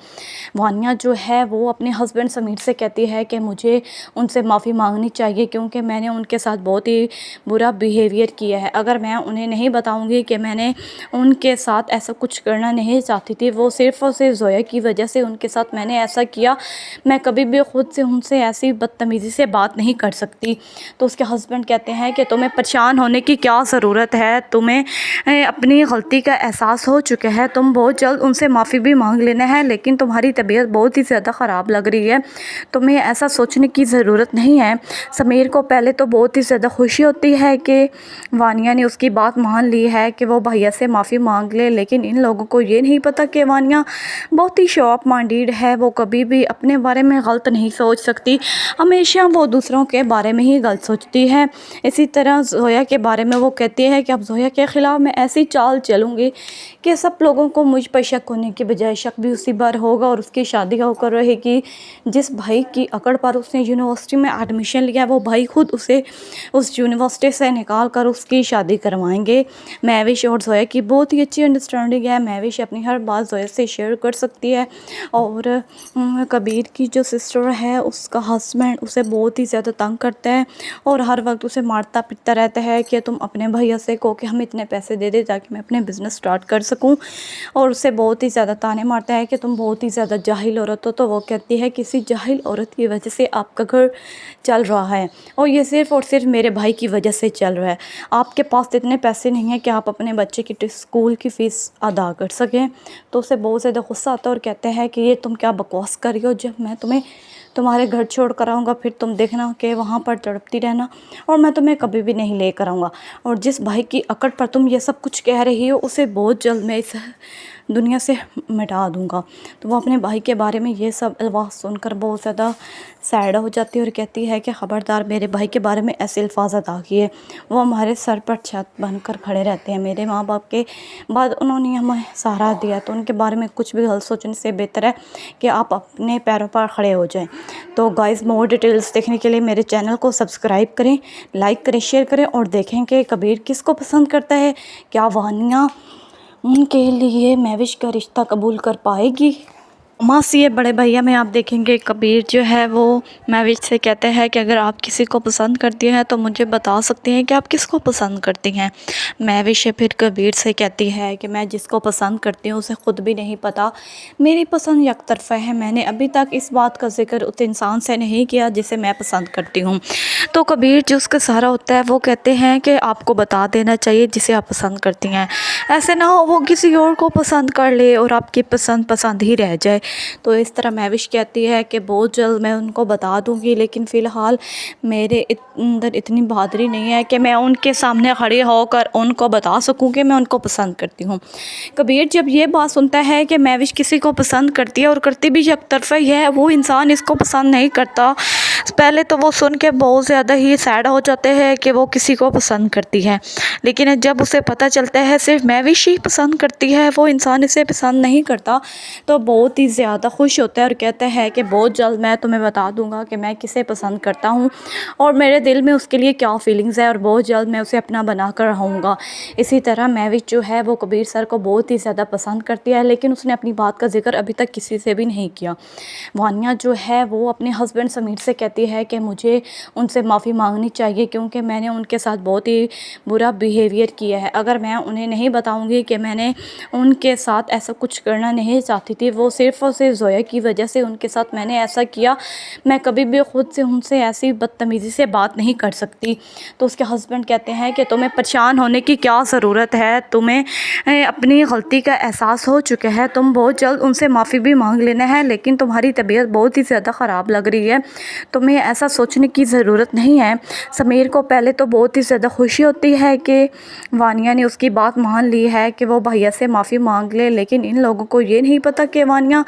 वानिया जो है वो अपने हस्बैंड समीर से कहती है कि मुझे उनसे माफ़ी मांगनी चाहिए क्योंकि मैंने उनके साथ बहुत ही बुरा बिहेवियर किया है। अगर मैं उन्हें नहीं बताऊंगी कि मैंने उनके साथ ऐसा कुछ करना नहीं चाहती थी, वो सिर्फ़ और सिर्फ ज़ोया की वजह से उनके साथ मैंने ऐसा किया, मैं कभी भी ख़ुद से उनसे ऐसी बदतमीज़ी से बात नहीं कर सकती। तो उसके हस्बैंड कहते हैं कि तुम्हें परेशान होने की क्या ज़रूरत है, तुम्हें अपनी गलती का एहसास हो चुका है, तुम बहुत जल्द उनसे माफ़ी भी मांग लेना है, लेकिन तुम्हारी तबीयत बहुत ही ज़्यादा ख़राब लग रही है, तुम्हें ऐसा सोचने की ज़रूरत नहीं है। समीर को पहले तो बहुत ही ज़्यादा खुशी होती है कि वानिया ने उसकी बात मान ली है कि वो भैया से माफ़ी मांग ले, लेकिन इन लोगों को ये नहीं पता कि वानिया बहुत ही शॉर्प माइंडेड है, वो कभी भी अपने बारे में गलत नहीं सोच सकती, हमेशा वो दूसरों के बारे में ही गलत सोचती है। इसी तरह ज़ोया के बारे में वो कहती है कि अब ज़ोया के ख़िलाफ़ मैं ऐसी चाल चलूँगी कि सब लोगों को मुझ पर शक होने के बजाय शक भी उसी बार होगा और उसकी शादी होकर रहेगी जिस भाई की अकड़ पर उसने यूनिवर्सिटी में एडमिशन लिया, वो भाई खुद उसे उस यूनिवर्सिटी से निकाल कर उसकी शादी करवाएंगे। महविश और ज़ोया की बहुत ही अच्छी अंडरस्टैंडिंग है, महविश अपनी हर बात ज़ोया से शेयर कर सकती है और कबीर की जो सिस्टर है उसका हस्बैंड उसे बहुत ही ज़्यादा तंग करता है और हर वक्त उसे मारता पीटता रहता है कि तुम अपने भैया से कहो कि हम इतने पैसे दे दे ताकि मैं अपने बिज़नेस स्टार्ट कर सकूं, और उसे बहुत ही ज़्यादा ताने मारता है कि तुम बहुत ही ज़्यादा जाहिल औरत हो। तो वो कहती है किसी जाहिल औरत की वजह से आपका घर चल रहा है और ये सिर्फ़ और सिर्फ मेरे भाई की वजह से चल रहा है, आपके पास इतने पैसे नहीं हैं कि आप अपने बच्चे की स्कूल की फ़ीस अदा कर सकें। तो उसे बहुत ज़्यादा गुस्सा आता है और कहते हैं कि ये तुम क्या बकवास कर रही हो, जब मैं तुम्हें तुम्हारे घर छोड़ कर आऊँगा फिर तुम देखना कि वहाँ पर तड़पती रहना और मैं तुम्हें कभी भी नहीं लेकर आऊँगा, और जिस भाई की अकड़ पर तुम ये सब कुछ कह रही हो उसे बहुत जल्द मैं इस दुनिया से मिटा दूँगा। तो वो अपने भाई के बारे में ये सब अल्फाज सुनकर बहुत ज़्यादा सैड हो जाती है और कहती है कि ख़बरदार मेरे भाई के बारे में ऐसे अल्फाज अदा किए, वो हमारे सर पर छत बनकर खड़े रहते हैं, मेरे माँ बाप के बाद उन्होंने हमें सहारा दिया, तो उनके बारे में कुछ भी गलत सोचने से बेहतर है कि आप अपने पैरों पर खड़े हो जाएं। तो गाइज़ मोर डिटेल्स देखने के लिए मेरे चैनल को सब्सक्राइब करें, लाइक करें, शेयर करें और देखें कि कबीर किसको पसंद करता है, क्या वानिया उनके लिए महविश का रिश्ता कबूल कर पाएगी। मासी ये बड़े भैया में आप देखेंगे कबीर जो है वो महविश से कहते हैं कि अगर आप किसी को पसंद करती हैं तो मुझे बता सकते हैं कि आप किसको पसंद करती हैं। महविश फिर कबीर से कहती है कि मैं जिसको पसंद करती हूँ उसे ख़ुद भी नहीं पता, मेरी पसंद एकतरफ़ा है, मैंने अभी तक इस बात का जिक्र उस इंसान से नहीं किया जिसे मैं पसंद करती हूँ। तो कबीर जो उसका सहारा होता है वो कहते हैं कि आपको बता देना चाहिए जिसे आप पसंद करती हैं, ऐसे ना हो वो किसी और को पसंद कर ले और आपकी पसंद पसंद ही रह जाए। तो इस तरह महविश कहती है कि बहुत जल्द मैं उनको बता दूंगी, लेकिन फ़िलहाल मेरे अंदर इतनी बहादुरी नहीं है कि मैं उनके सामने खड़ी होकर उनको बता सकूं कि मैं उनको पसंद करती हूं। कबीर जब ये बात सुनता है कि महविश किसी को पसंद करती है और करती भी एकतरफ़ा ही है, वो इंसान इसको पसंद नहीं करता, पहले तो वो सुन के बहुत ज़्यादा ही सैड हो जाते हैं कि वो किसी को पसंद करती है, लेकिन जब उसे पता चलता है सिर्फ मैविश ही पसंद करती है, वो इंसान इसे पसंद नहीं करता, तो बहुत ही ज़्यादा खुश होता है और कहता है कि बहुत जल्द मैं तुम्हें बता दूंगा कि मैं किसे पसंद करता हूँ और मेरे दिल में उसके लिए क्या फीलिंग्स है और बहुत जल्द मैं उसे अपना बना कर रहूँगा। इसी तरह मैविश जो है वो कबीर सर को बहुत ही ज़्यादा पसंद करती है, लेकिन उसने अपनी बात का जिक्र अभी तक किसी से भी नहीं किया। वानिया जो है वो अपने हस्बैंड समीर से कहती है कि मुझे उनसे माफ़ी मांगनी चाहिए क्योंकि मैंने उनके साथ बहुत ही बुरा बिहेवियर किया है। अगर मैं उन्हें नहीं बताऊंगी कि मैंने उनके साथ ऐसा कुछ करना नहीं चाहती थी, वो सिर्फ़ और सिर्फ ज़ोया की वजह से उनके साथ मैंने ऐसा किया, मैं कभी भी ख़ुद से उनसे ऐसी बदतमीज़ी से बात नहीं कर सकती। तो उसके हस्बैंड कहते हैं कि तुम्हें परेशान होने की क्या ज़रूरत है, तुम्हें अपनी गलती का एहसास हो चुका है, तुम बहुत जल्द उनसे माफ़ी भी मांग लेना है, लेकिन तुम्हारी तबीयत बहुत ही ज़्यादा ख़राब लग रही है, तुम्हें ऐसा सोचने की ज़रूरत नहीं है। समीर को पहले तो बहुत ही ज़्यादा खुशी होती है कि वानिया ने उसकी बात मान ली है कि वो भैया से माफ़ी मांग ले, लेकिन इन लोगों को ये नहीं पता कि वानिया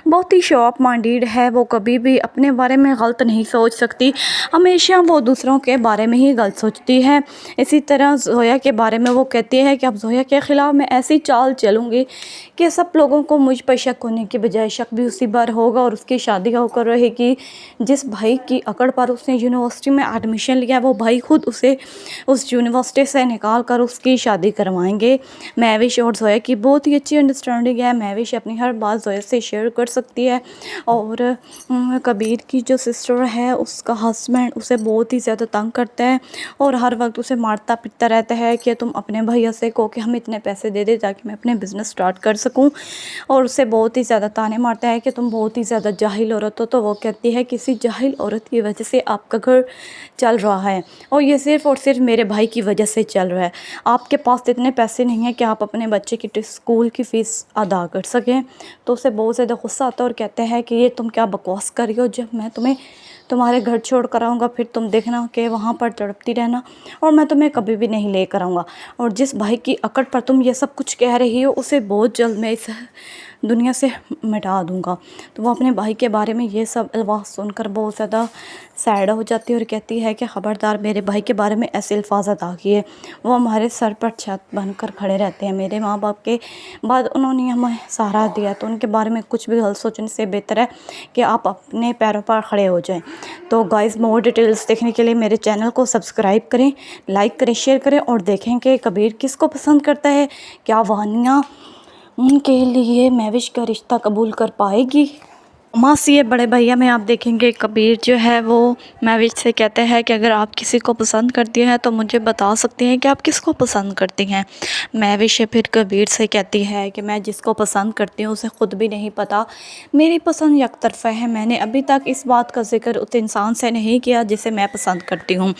बहुत ही शॉर्प माइंडेड है, वो कभी भी अपने बारे में गलत नहीं सोच सकती, हमेशा वो दूसरों के बारे में ही गलत सोचती है। इसी तरह ज़ोया के बारे में वो कहती है कि अब ज़ोया के ख़िलाफ़ मैं ऐसी चाल चलूँगी कि सब लोगों को मुझ पर शक होने के बजाय शक भी उसी बार होगा और उसकी शादी होकर रहेगी। जिस भाई की अकड़ पर उसने यूनिवर्सिटी में एडमिशन लिया, वो भाई खुद उसे उस यूनिवर्सिटी से निकाल कर उसकी शादी करवाएंगे। मैविश और ज़ोया की बहुत ही अच्छी अंडरस्टैंडिंग है, मैविश अपनी हर बात ज़ोया से शेयर कर सकती है और कबीर की जो सिस्टर है उसका हस्बैंड उसे बहुत ही ज़्यादा तंग करता है और हर वक्त उसे मारता पीटता रहता है कि तुम अपने भैया से कहो कि हम इतने पैसे दे दे ताकि मैं अपने बिज़नेस स्टार्ट कर सकूं, और उसे बहुत ही ज़्यादा ताने मारता है कि तुम बहुत ही ज़्यादा जाहिल औरत हो। तो वो कहती है किसी जाहिल औरत की वजह से आपका घर चल रहा है और ये सिर्फ़ और सिर्फ मेरे भाई की वजह से चल रहा है, आपके पास इतने पैसे नहीं हैं कि आप अपने बच्चे की स्कूल की फ़ीस अदा कर सकें। तो उसे बहुत ज़्यादा गुस्सा आता है और कहते हैं कि ये तुम क्या बकवास कर रही हो, जब मैं तुम्हें तुम्हारे घर छोड़ कर आऊँगा फिर तुम देखना कि वहाँ पर तड़पती रहना और मैं तुम्हें कभी भी नहीं लेकर आऊँगा, और जिस भाई की अकड़ पर तुम ये सब कुछ कह रही हो उसे बहुत जल्द मैं इस दुनिया से मिटा दूँगा। तो वो अपने भाई के बारे में ये सब अल्फाज सुनकर बहुत ज़्यादा सैड हो जाती है और कहती है कि ख़बरदार मेरे भाई के बारे में ऐसे अल्फाज अदा किए, वो हमारे सर पर छत बनकर खड़े रहते हैं, मेरे माँ बाप के बाद उन्होंने हमें सहारा दिया, तो उनके बारे में कुछ भी गलत सोचने से बेहतर है कि आप अपने पैरों पर खड़े हो जाएं। तो गाइज़ मोर डिटेल्स देखने के लिए मेरे चैनल को सब्सक्राइब करें, लाइक करें, शेयर करें और देखें कि कबीर किसको पसंद करता है, क्या वानिया उनके लिए मैविश का रिश्ता कबूल कर पाएगी। मासी ये बड़े भैया में आप देखेंगे कबीर जो है वो मैविश से कहते हैं कि अगर आप किसी को पसंद करती हैं तो मुझे बता सकते हैं कि आप किसको पसंद करती हैं। मैविश फिर कबीर से कहती है कि मैं जिसको पसंद करती हूँ उसे ख़ुद भी नहीं पता, मेरी पसंद यकतरफ़ा है, मैंने अभी तक इस बात का जिक्र उस इंसान से नहीं किया जिसे मैं पसंद करती हूँ।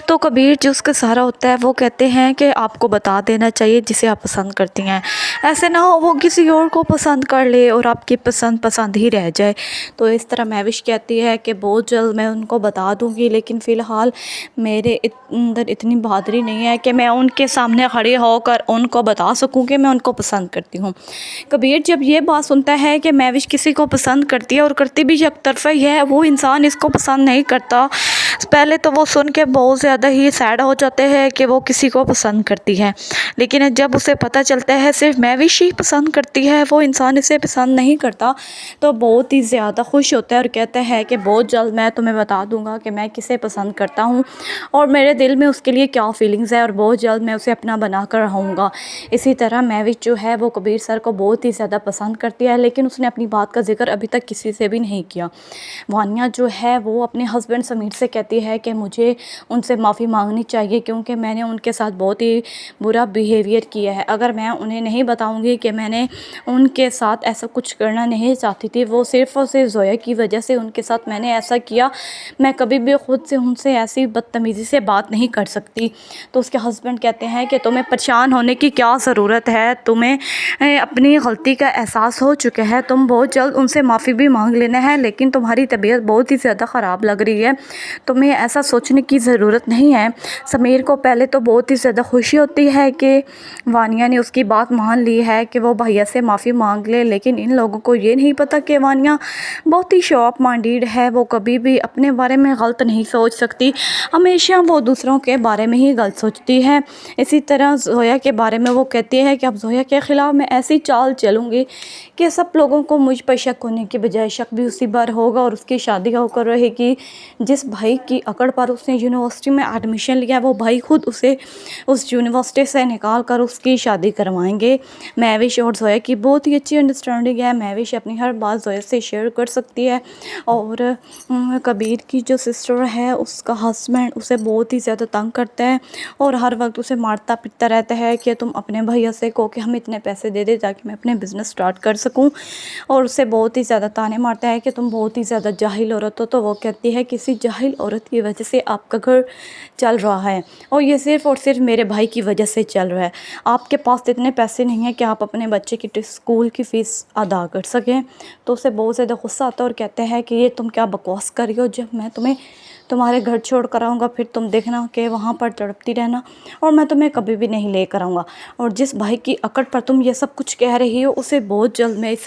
तो कबीर जो उसका सहारा होता है वो कहते हैं कि आपको बता देना चाहिए जिसे आप पसंद करती हैं, ऐसे ना हो वो किसी और को पसंद कर ले और आपकी पसंद ही रह जाए। तो इस तरह मैविश कहती है कि बहुत जल्द मैं उनको बता दूंगी, लेकिन फ़िलहाल मेरे अंदर इतनी बहादुरी नहीं है कि मैं उनके सामने खड़ी होकर उनको बता सकूं कि मैं उनको पसंद करती हूं। कबीर जब ये बात सुनता है कि मैविश किसी को पसंद करती है और करती भी एकतरफ़ा ही है, वो इंसान इसको पसंद नहीं करता, पहले तो वो सुन के बहुत ज़्यादा ही सैड हो जाते हैं कि वो किसी को पसंद करती है, लेकिन जब उसे पता चलता है सिर्फ मैविश ही पसंद करती है, वो इंसान इसे पसंद नहीं करता, तो बहुत ही ज़्यादा खुश होता है और कहता है कि बहुत जल्द मैं तुम्हें बता दूंगा कि मैं किसे पसंद करता हूँ और मेरे दिल में उसके लिए क्या फीलिंग्स है और बहुत जल्द मैं उसे अपना बना कर रहूँगा। इसी तरह मैविश जो है वो कबीर सर को बहुत ही ज़्यादा पसंद करती है, लेकिन उसने अपनी बात का जिक्र अभी तक किसी से भी नहीं किया। वानिया जो है वो अपने हस्बैंड समीर से कहती है कि मुझे उनसे माफ़ी मांगनी चाहिए क्योंकि मैंने उनके साथ बहुत ही बुरा बिहेवियर किया है, अगर मैं उन्हें नहीं बताऊंगी कि मैंने उनके साथ ऐसा कुछ करना नहीं चाहती थी, वो सिर्फ़ और सिर्फ ज़ोया की वजह से उनके साथ मैंने ऐसा किया, मैं कभी भी ख़ुद से उनसे ऐसी बदतमीज़ी से बात नहीं कर सकती। तो उसके हस्बैंड कहते हैं कि तुम्हें परेशान होने की क्या ज़रूरत है, तुम्हें अपनी गलती का एहसास हो चुका है, तुम बहुत जल्द उनसे माफ़ी भी मांग लेना है, लेकिन तुम्हारी तबीयत बहुत ही ज़्यादा ख़राब लग रही है, तुम तुम्हें ऐसा सोचने की ज़रूरत नहीं है। समीर को पहले तो बहुत ही ज़्यादा खुशी होती है कि वानिया ने उसकी बात मान ली है कि वो भैया से माफ़ी मांग ले, लेकिन इन लोगों को ये नहीं पता कि वानिया बहुत ही शॉर्प माइंडेड है। वो कभी भी अपने बारे में गलत नहीं सोच सकती, हमेशा वो दूसरों के बारे में ही गलत सोचती है। इसी तरह जोया के बारे में वो कहती है कि अब जोया के ख़िलाफ़ मैं ऐसी चाल चलूँगी कि सब लोगों को मुझ पर शक होने के बजाय शक भी उसी बार होगा और उसकी शादी होकर रहेगी। जिस भाई की अकड़ पर उसने यूनिवर्सिटी में एडमिशन लिया, वो भाई खुद उसे उस यूनिवर्सिटी से निकाल कर उसकी शादी करवाएंगे। महविश और जोया की बहुत ही अच्छी अंडरस्टैंडिंग है। महविश अपनी हर बात जोया से शेयर कर सकती है। और कबीर की जो सिस्टर है, उसका हस्बैंड उसे बहुत ही ज़्यादा तंग करता है और हर वक्त उसे मारता पीटता रहता है कि तुम अपने भैया से कहो कि हम इतने पैसे दे दे ताकि मैं अपने बिज़नेस स्टार्ट कर सकूं। और उसे बहुत ही ज़्यादा ताने मारता है कि तुम बहुत ही ज़्यादा जाहिल औरत हो। तो वो कहती है किसी जाहिल औरत की वजह से आपका घर चल रहा है और ये सिर्फ़ और सिर्फ मेरे भाई की वजह से चल रहा है। आपके पास इतने पैसे नहीं हैं कि आप अपने बच्चे की स्कूल की फ़ीस अदा कर सकें। तो उसे बहुत ज़्यादा गुस्सा आता है और कहते हैं कि ये तुम क्या बकवास कर रही हो, जब मैं तुम्हें तुम्हारे घर छोड़ कर आऊँगा फिर तुम देखना कि वहाँ पर तड़पती रहना और मैं तुम्हें कभी भी नहीं लेकर आऊँगा। और जिस भाई की अकड़ पर तुम ये सब कुछ कह रही हो, उसे बहुत जल्द मैं इस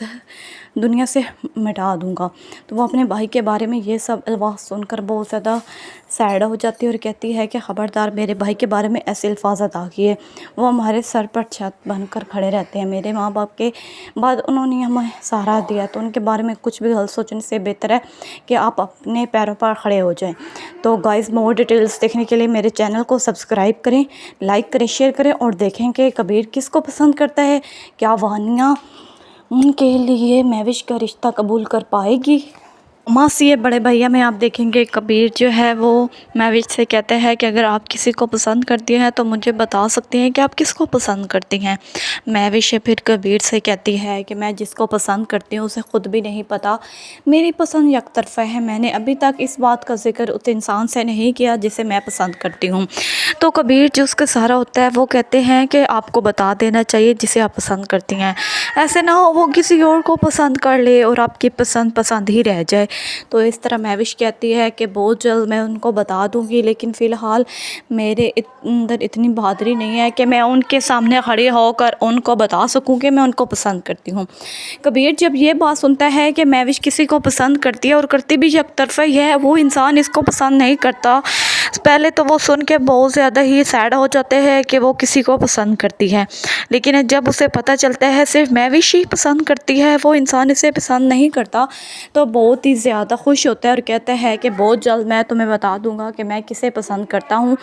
दुनिया से मिटा दूँगा। तो वो अपने भाई के बारे में ये सब अल्फाज सुनकर बहुत ज़्यादा सैड हो जाती है और कहती है कि ख़बरदार मेरे भाई के बारे में ऐसे अल्फाज अदा किए, वो हमारे सर पर छत बनकर खड़े रहते हैं। मेरे माँ बाप के बाद उन्होंने हमें सहारा दिया, तो उनके बारे में कुछ भी गलत सोचने से बेहतर है कि आप अपने पैरों पर खड़े हो जाएं। तो गाइज़, मोर डिटेल्स देखने के लिए मेरे चैनल को सब्सक्राइब करें, लाइक करें, शेयर करें और देखें कि कबीर किसको पसंद करता है। क्या वानिया उनके लिए महविश का रिश्ता कबूल कर पाएगी? मासी ये बड़े भैया में आप देखेंगे कबीर जो है वो महविश से कहते हैं कि अगर आप किसी को पसंद करती हैं तो मुझे बता सकते हैं कि आप किसको पसंद करती हैं। महविश फिर कबीर से कहती है कि मैं जिसको पसंद करती हूँ उसे ख़ुद भी नहीं पता, मेरी पसंद यकतरफ़ा है। मैंने अभी तक इस बात का जिक्र उस इंसान से नहीं किया जिसे मैं पसंद करती हूँ। तो कबीर जो उसका सहारा होता है वो कहते हैं कि आपको बता देना चाहिए जिसे आप पसंद करती हैं, ऐसे ना हो वो किसी और को पसंद कर ले और आपकी पसंद ही रह जाए। तो इस तरह महविश कहती है कि बहुत जल्द मैं उनको बता दूंगी, लेकिन फ़िलहाल मेरे अंदर इतनी बहादुरी नहीं है कि मैं उनके सामने खड़ी होकर उनको बता सकूं कि मैं उनको पसंद करती हूं। कबीर जब ये बात सुनता है कि महविश किसी को पसंद करती है और करती भी एकतरफ़ा ही है, वो इंसान इसको पसंद नहीं करता, पहले तो वो सुन के बहुत ज़्यादा ही सैड हो जाते हैं कि वो किसी को पसंद करती है। लेकिन जब उसे पता चलता है सिर्फ महविश ही पसंद करती है, वो इंसान इसे पसंद नहीं करता, तो बहुत ही ज़्यादा खुश होता है और कहता है कि बहुत जल्द मैं तुम्हें बता दूंगा कि मैं किसे पसंद करता हूँ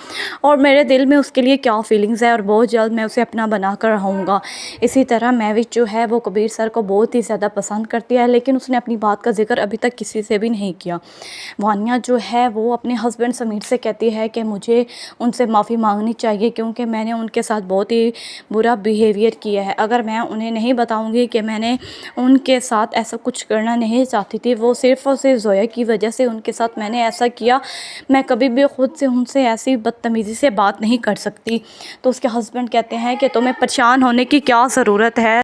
और मेरे दिल में उसके लिए क्या फीलिंग्स है और बहुत जल्द मैं उसे अपना बना कर रहूँगा। इसी तरह महविश जो है वो कबीर सर को बहुत ही ज़्यादा पसंद करती है, लेकिन उसने अपनी बात का जिक्र अभी तक किसी से भी नहीं किया। वानिया जो है वो अपने हस्बैंड समीर से कहती है कि मुझे उनसे माफ़ी मांगनी चाहिए क्योंकि मैंने उनके साथ बहुत ही बुरा बिहेवियर किया है। अगर मैं उन्हें नहीं बताऊंगी कि मैंने उनके साथ ऐसा कुछ करना नहीं चाहती थी, वो सिर्फ़ और सिर्फ जोया की वजह से उनके साथ मैंने ऐसा किया, मैं कभी भी ख़ुद से उनसे ऐसी बदतमीज़ी से बात नहीं कर सकती। तो उसके हस्बैंड कहते हैं कि तुम्हें परेशान होने की क्या ज़रूरत है,